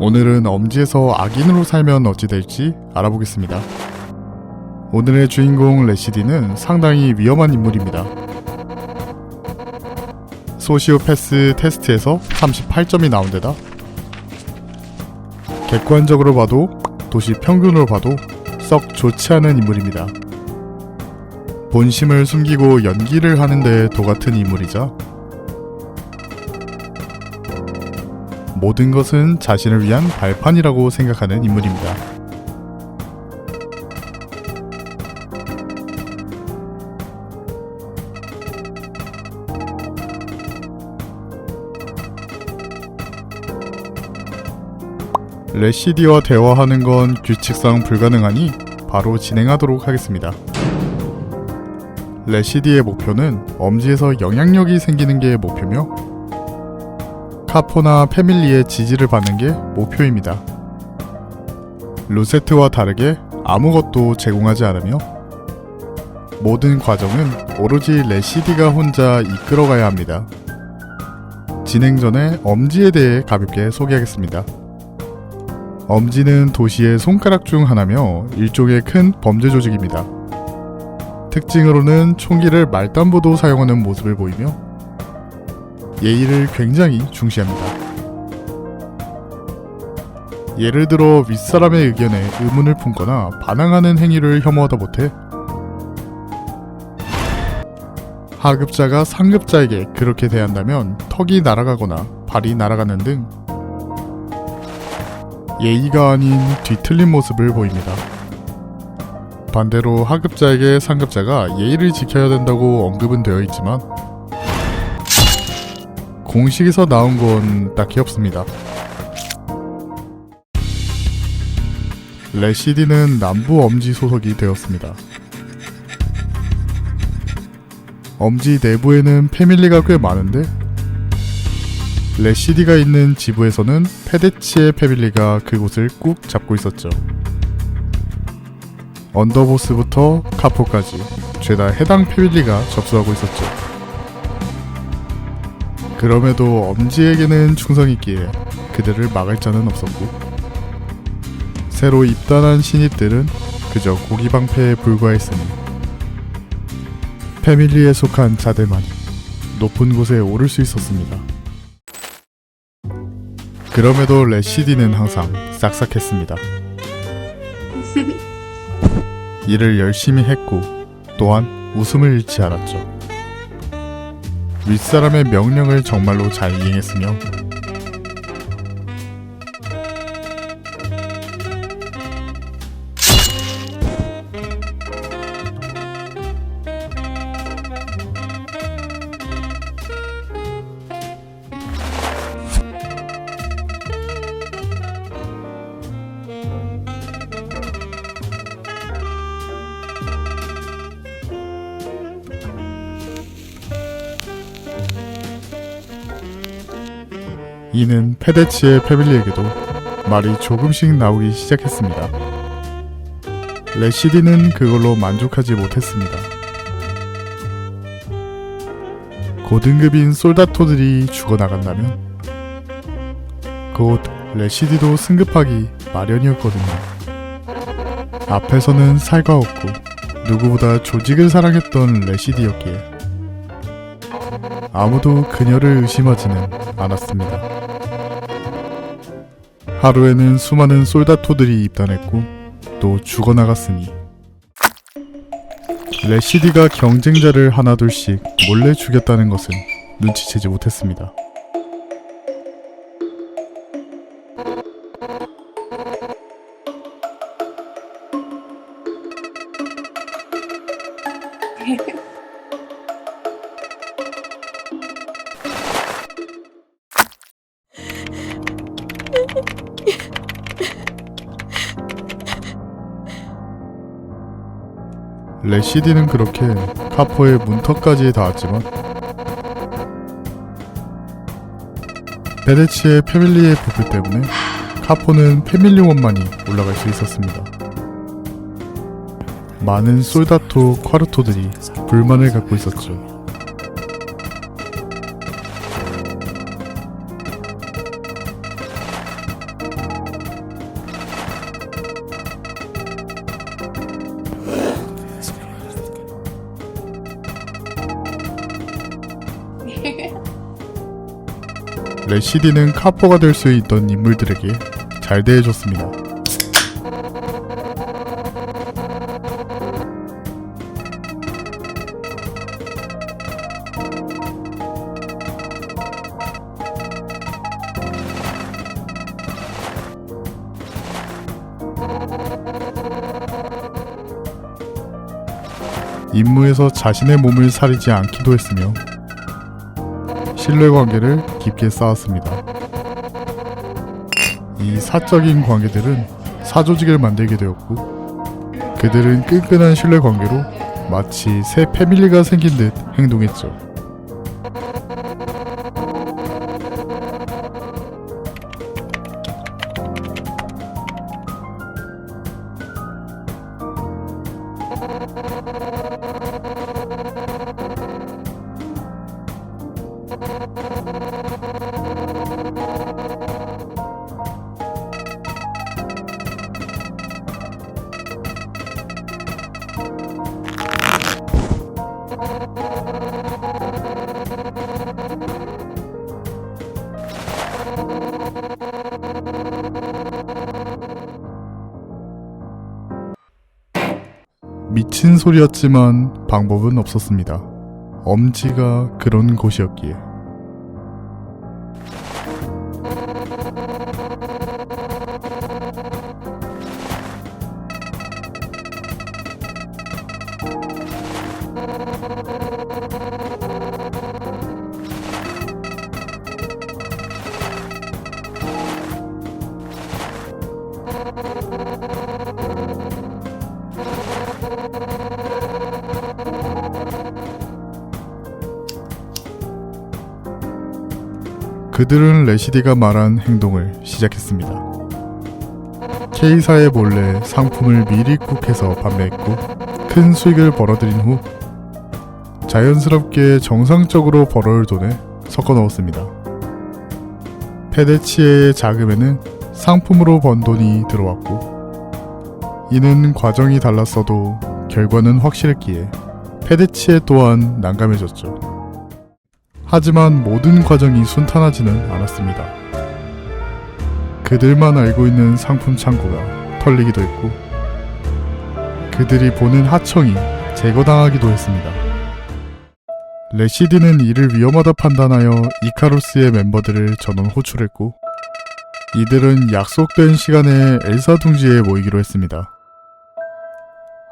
오늘은 엄지에서 악인으로 살면 어찌 될지 알아보겠습니다. 오늘의 주인공 레시디는 상당히 위험한 인물입니다. 소시오패스 테스트에서 38점이 나온 데다 객관적으로 봐도 도시 평균으로 봐도 썩 좋지 않은 인물입니다. 본심을 숨기고 연기를 하는데 도같은 인물이자 모든 것은 자신을 위한 발판이라고 생각하는 인물입니다. 레시디와 대화하는 건 규칙상 불가능하니 바로 진행하도록 하겠습니다. 레시디의 목표는 엄지에서 영향력이 생기는 게 목표며 카포나 패밀리의 지지를 받는 게 목표입니다. 루세트와 다르게 아무것도 제공하지 않으며 모든 과정은 오로지 레시디가 혼자 이끌어가야 합니다. 진행 전에 엄지에 대해 가볍게 소개하겠습니다. 엄지는 도시의 손가락 중 하나며 일종의 큰 범죄 조직입니다. 특징으로는 총기를 말단부도 사용하는 모습을 보이며 예의를 굉장히 중시합니다. 예를 들어 윗사람의 의견에 의문을 품거나 반항하는 행위를 혐오하다 못해 하급자가 상급자에게 그렇게 대한다면 턱이 날아가거나 발이 날아가는 등 예의가 아닌 뒤틀린 모습을 보입니다. 반대로 하급자에게 상급자가 예의를 지켜야 된다고 언급은 되어 있지만 공식에서 나온 건 딱히 없습니다. 레시디는 남부 엄지 소속이 되었습니다. 엄지 내부에는 패밀리가 꽤 많은데 레시디가 있는 지부에서는 페데치의 패밀리가 그곳을 꾹 잡고 있었죠. 언더보스부터 카포까지 죄다 해당 패밀리가 접수하고 있었죠. 그럼에도 엄지에게는 충성이 있기에 그들을 막을 자는 없었고 새로 입단한 신입들은 그저 고기방패에 불과했으니 패밀리에 속한 자들만이 높은 곳에 오를 수 있었습니다. 그럼에도 레시디는 항상 싹싹했습니다. 일을 열심히 했고 또한 웃음을 잃지 않았죠. 윗사람의 명령을 정말로 잘 이행했으며 이는 페데치의 패밀리에게도 말이 조금씩 나오기 시작했습니다. 레시디는 그걸로 만족하지 못했습니다. 고등급인 솔다토들이 죽어나간다면 곧 레시디도 승급하기 마련이었거든요. 앞에서는 살가웠고 누구보다 조직을 사랑했던 레시디였기에 아무도 그녀를 의심하지는 않았습니다. 하루에는 수많은 솔다토들이 입단했고 또 죽어나갔으니 레시디가 경쟁자를 하나둘씩 몰래 죽였다는 것은 눈치채지 못했습니다. 레시디는 그렇게 카포의 문턱까지 닿았지만 페데치의 패밀리의 부표 때문에 카포는 패밀리원만이 올라갈 수 있었습니다. 많은 솔다토 콰르토들이 불만을 갖고 있었죠. 레시디는 카포가 될 수 있던 인물들에게 잘 대해줬습니다. 임무에서 자신의 몸을 사리지 않기도 했으며 신뢰관계를 깊게 쌓았습니다. 이 사적인 관계들은 사조직을 만들게 되었고 그들은 끈끈한 신뢰관계로 마치 새 패밀리가 생긴 듯 행동했죠. 미친 소리였지만 방법은 없었습니다. 엄지가 그런 곳이었기에. 그들은 레시디가 말한 행동을 시작했습니다. K사에 몰래 상품을 미리 쿡해서 판매했고 큰 수익을 벌어들인 후 자연스럽게 정상적으로 벌어올 돈을 섞어 넣었습니다. 페데치에의 자금에는 상품으로 번 돈이 들어왔고 이는 과정이 달랐어도 결과는 확실했기에 페데치에 또한 난감해졌죠. 하지만 모든 과정이 순탄하지는 않았습니다. 그들만 알고 있는 상품 창고가 털리기도 했고 그들이 보는 하청이 제거당하기도 했습니다. 레시디는 이를 위험하다 판단하여 이카루스의 멤버들을 전원 호출했고 이들은 약속된 시간에 엘사 둥지에 모이기로 했습니다.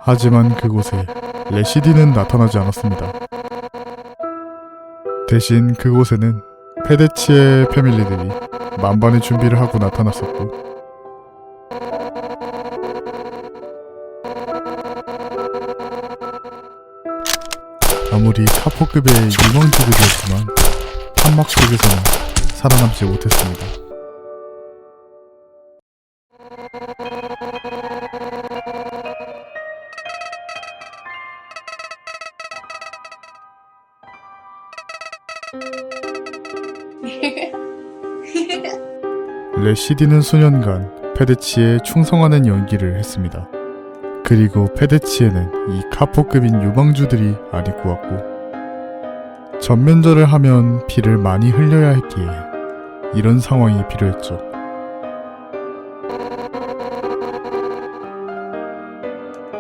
하지만 그곳에 레시디는 나타나지 않았습니다. 대신 그곳에는 페데치의 패밀리들이 만반의 준비를 하고 나타났었고 아무리 카포급의 유망주들이었지만 탄막 속에서는 살아남지 못했습니다. 레시디는 수년간 페데치에 충성하는 연기를 했습니다. 그리고 페데치에는 이 카포급인 유망주들이 안 입고 왔고 전면전을 하면 피를 많이 흘려야 했기에 이런 상황이 필요했죠.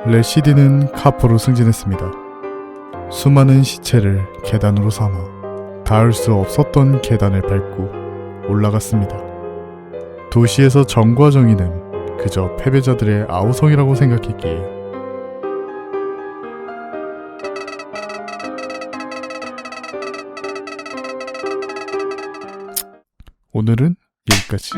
레시디는 카포로 승진했습니다. 수많은 시체를 계단으로 삼아 닿을 수 없었던 계단을 밟고 올라갔습니다. 도시에서 정과 정의는 그저 패배자들의 아우성이라고 생각했기에 오늘은 여기까지.